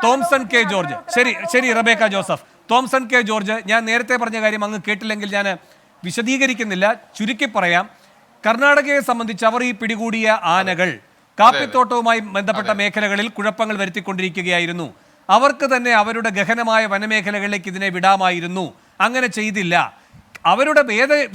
Thomson K George, ശരി റബേക്ക ജോസഫ്. തോംസൺ കെ ജോർജ്, ഞാൻ നേരത്തെ പറഞ്ഞ കാര്യം അങ്ങ് കേട്ടില്ലെങ്കിൽ ഞാൻ വിശദീകരിക്കുന്നില്ല, ചുരുക്കി പറയാം. കർണാടകയെ സംബന്ധിച്ച് അവർ ഈ പിടികൂടിയ ആനകൾ കാപ്പിത്തോട്ടവുമായി ബന്ധപ്പെട്ട മേഖലകളിൽ കുഴപ്പങ്ങൾ വരുത്തിക്കൊണ്ടിരിക്കുകയായിരുന്നു. അവർക്ക് തന്നെ അവരുടെ ഗഹനമായ വനമേഖലകളിലേക്ക് ഇതിനെ വിടാമായിരുന്നു. അങ്ങനെ ചെയ്തില്ല. അവരുടെ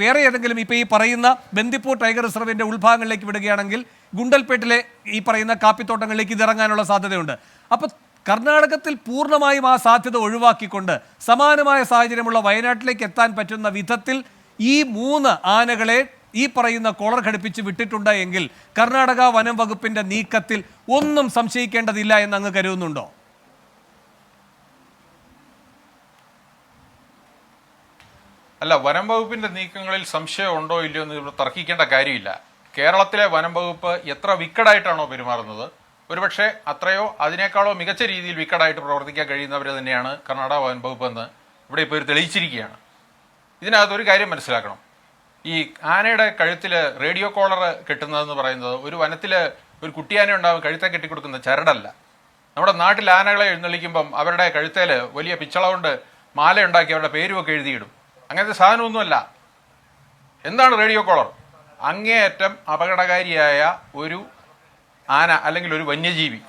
വേറെ ഏതെങ്കിലും ഇപ്പൊ ഈ പറയുന്ന ബന്ദിപ്പൂർ ടൈഗർ റിസർവിന്റെ ഉൾഭാഗങ്ങളിലേക്ക് വിടുകയാണെങ്കിൽ ഗുണ്ടൽപേട്ടിലെ ഈ പറയുന്ന കാപ്പിത്തോട്ടങ്ങളിലേക്ക് ഇതിറങ്ങാനുള്ള സാധ്യതയുണ്ട്. അപ്പൊ കർണാടകത്തിൽ പൂർണ്ണമായും ആ സാധ്യത ഒഴിവാക്കിക്കൊണ്ട് സമാനമായ സാഹചര്യമുള്ള വയനാട്ടിലേക്ക് എത്താൻ പറ്റുന്ന വിധത്തിൽ ഈ 3 ആനകളെ ഈ പറയുന്ന കോളർ ഘടിപ്പിച്ച് വിട്ടിട്ടുണ്ട് എങ്കിൽ കർണാടക വനം വകുപ്പിന്റെ നീക്കത്തിൽ ഒന്നും സംശയിക്കേണ്ടതില്ല എന്ന് അങ്ങ് കരുതുന്നുണ്ടോ? അല്ല, വനം വകുപ്പിന്റെ നീക്കങ്ങളിൽ സംശയം ഉണ്ടോ ഇല്ലയോ എന്ന് ഇവിടെ തർക്കിക്കേണ്ട കാര്യമില്ല. കേരളത്തിലെ വനം വകുപ്പ് എത്ര വിക്കഡായിട്ടാണോ പെരുമാറുന്നത്, ഒരുപക്ഷെ അത്രയോ അതിനേക്കാളോ മികച്ച രീതിയിൽ വിക്കഡായിട്ട് പ്രവർത്തിക്കാൻ കഴിയുന്നവർ തന്നെയാണ് കർണാടക വനം വകുപ്പ് എന്ന് ഇവിടെ ഇപ്പോൾ തെളിയിച്ചിരിക്കുകയാണ്. ഇതിനകത്തൊരു കാര്യം മനസ്സിലാക്കണം. ഈ ആനയുടെ കഴുത്തിൽ റേഡിയോ കോളർ കെട്ടുന്നതെന്ന് പറയുന്നത് ഒരു വനത്തിൽ ഒരു കുട്ടിയാന ഉണ്ടാകും കഴുത്തെ കെട്ടിക്കൊടുക്കുന്ന ചരടല്ല. നമ്മുടെ നാട്ടിൽ ആനകളെ എഴുന്നള്ളിക്കുമ്പം അവരുടെ കഴുത്തേൽ വലിയ പിച്ചള കൊണ്ട് മാല ഉണ്ടാക്കി അവരുടെ പേരുമൊക്കെ എഴുതിയിടും. അങ്ങനത്തെ സാധനമൊന്നുമല്ല. എന്താണ് റേഡിയോ കോളർ? അങ്ങേയറ്റം അപകടകാരിയായ ഒരു ആന അല്ലെങ്കിൽ ഒരു വന്യജീവി,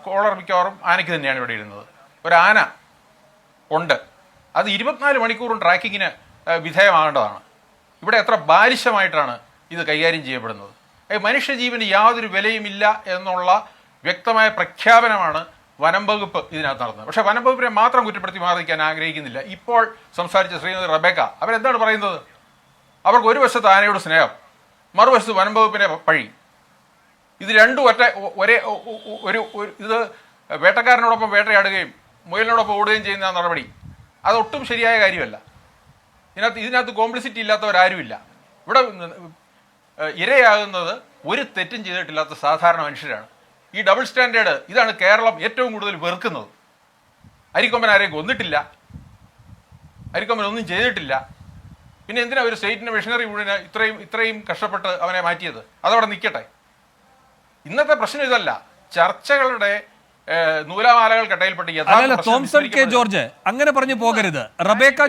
കോളർ മിക്കവാറും ആനയ്ക്ക് തന്നെയാണ് ഇവിടെ ഇരുന്നത്. ഒരു ആന ഉണ്ട്, അത് 24 മണിക്കൂറും ട്രാക്കിങ്ങിന് വിധേയമാകേണ്ടതാണ്. ഇവിടെ എത്ര ബാലിശമായിട്ടാണ് ഇത് കൈകാര്യം ചെയ്യപ്പെടുന്നത്. മനുഷ്യജീവന് യാതൊരു വിലയുമില്ല എന്നുള്ള വ്യക്തമായ പ്രഖ്യാപനമാണ് വനം വകുപ്പ് ഇതിനകത്ത് നടന്നത്. പക്ഷേ വനം വകുപ്പിനെ മാത്രം കുറ്റപ്പെടുത്തി മാറിക്കാൻ ആഗ്രഹിക്കുന്നില്ല. ഇപ്പോൾ സംസാരിച്ച ശ്രീമതി റബേക്ക അവരെന്താണ് പറയുന്നത്? അവർക്ക് ഒരു വശത്ത് ആനയോട് സ്നേഹം, മറുവശത്ത് വനം വകുപ്പിനെ പഴി. ഇത് രണ്ടും ഒരേ ഇത് വേട്ടക്കാരനോടൊപ്പം വേട്ടയാടുകയും മുയലിനോടൊപ്പം ഓടുകയും ചെയ്യുന്ന നടപടി അതൊട്ടും ശരിയായ കാര്യമല്ല. ഇതിനകത്ത് കോംപ്ലിസിറ്റി ഇല്ലാത്തവരാരുമില്ല. ഇവിടെ ഇരയാകുന്നത് ഒരു തെറ്റും ചെയ്തിട്ടില്ലാത്ത സാധാരണ മനുഷ്യരാണ്. ഈ ഡബിൾ സ്റ്റാൻഡേർഡ് ഇതാണ് കേരളം ഏറ്റവും കൂടുതൽ വെറുക്കുന്നത്. അരിക്കൊമ്പൻ ആരെയും കൊന്നിട്ടില്ല, അരിക്കൊമ്പൻ ഒന്നും ചെയ്തിട്ടില്ല. പിന്നെ എന്തിനാ ഒരു സ്റ്റേറ്റിന്റെ മെഷീനറി മുഴുവൻ ഇത്രയും കഷ്ടപ്പെട്ട് അവനെ മാറ്റിയത്? അതവിടെ നിൽക്കട്ടെ. ഇന്നത്തെ പ്രശ്നം ഇതല്ല. ചർച്ചകളുടെ നൂലാമാലകൾ കട്ടയിൽപ്പെട്ട് തോംസൺ കെ ജോർജ് അങ്ങനെ പറഞ്ഞു പോകരുത്. റബേക്ക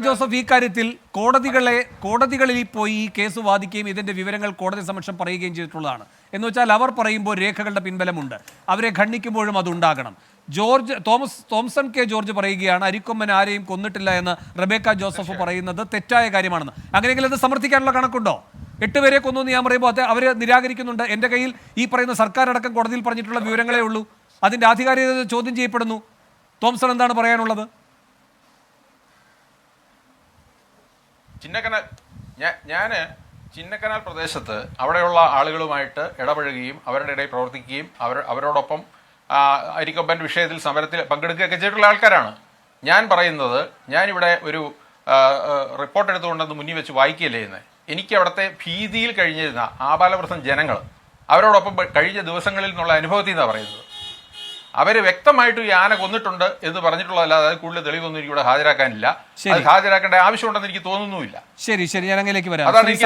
ജോസഫ് ഈ കാര്യത്തിൽ കോടതികളിൽ പോയി ഈ കേസ് വാദിക്കുകയും ഇതിന്റെ വിവരങ്ങൾ കോടതി സമക്ഷം പറയുകയും ചെയ്തിട്ടുള്ളതാണ്. എന്ന് വെച്ചാൽ അവർ പറയുമ്പോൾ രേഖകളുടെ പിൻബലമുണ്ട്, അവരെ ഖണ്ഡിക്കുമ്പോഴും അതുണ്ടാകണം. തോംസൺ കെ ജോർജ് പറയുകയാണ് അരിക്കൊമ്പൻ ആരെയും കൊന്നിട്ടില്ല എന്ന് റബേക്ക ജോസഫ് പറയുന്നത് തെറ്റായ കാര്യമാണെന്ന്. അങ്ങനെയെങ്കിൽ അത് സമർത്ഥിക്കാനുള്ള കണക്കുണ്ടോ? 8 പേരെ കൊന്നു എന്ന് ഞാൻ പറയുമ്പോൾ അവർ നിരാകരിക്കുന്നുണ്ട്. എൻ്റെ കയ്യിൽ ഈ പറയുന്ന സർക്കാർ അടക്കം കോടതിയിൽ പറഞ്ഞിട്ടുള്ള വിവരങ്ങളേ ഉള്ളൂ. അതിൻ്റെ ആധികാരികത ചോദ്യം ചെയ്യപ്പെടുന്നു. തോംസൺ എന്താണ് പറയാനുള്ളത്? ഞാൻ ചിന്നക്കനാൽ പ്രദേശത്ത് അവിടെയുള്ള ആളുകളുമായിട്ട് ഇടപഴകുകയും അവരുടെ ഇടയിൽ പ്രവർത്തിക്കുകയും അവരോടൊപ്പം അരിക്കൊമ്പൻ വിഷയത്തിൽ സമരത്തിൽ പങ്കെടുക്കുകയൊക്കെ ചെയ്തിട്ടുള്ള ആൾക്കാരാണ്. ഞാൻ പറയുന്നത്, ഞാനിവിടെ ഒരു റിപ്പോർട്ട് എടുത്തുകൊണ്ടെന്ന് മുന്നിൽ വെച്ച് വായിക്കുകയല്ലേ ചെയ്യുന്നത്. എനിക്ക് അവിടുത്തെ ഭീതിയിൽ കഴിഞ്ഞിരുന്ന ആബാലവൃദ്ധം ജനങ്ങൾ അവരോടൊപ്പം കഴിഞ്ഞ ദിവസങ്ങളിൽ നിന്നുള്ള അനുഭവത്തിൽ നിന്നാണ് പറയുന്നത്. അവർ വ്യക്തമായിട്ട് ഈ ആന കൊന്നിട്ടുണ്ട് എന്ന് പറഞ്ഞിട്ടുള്ളതല്ലാതെ അത് കൂടുതൽ തെളിവൊന്നും എനിക്ക് ഇവിടെ ഹാജരാക്കാനില്ല. അത് ഹാജരാക്കേണ്ട ആവശ്യമുണ്ടെന്ന് എനിക്ക് തോന്നുന്നുമില്ല. ശരി, ഞാൻ അങ്ങനെയൊക്കെ വരാം. അതാണ് എനിക്ക്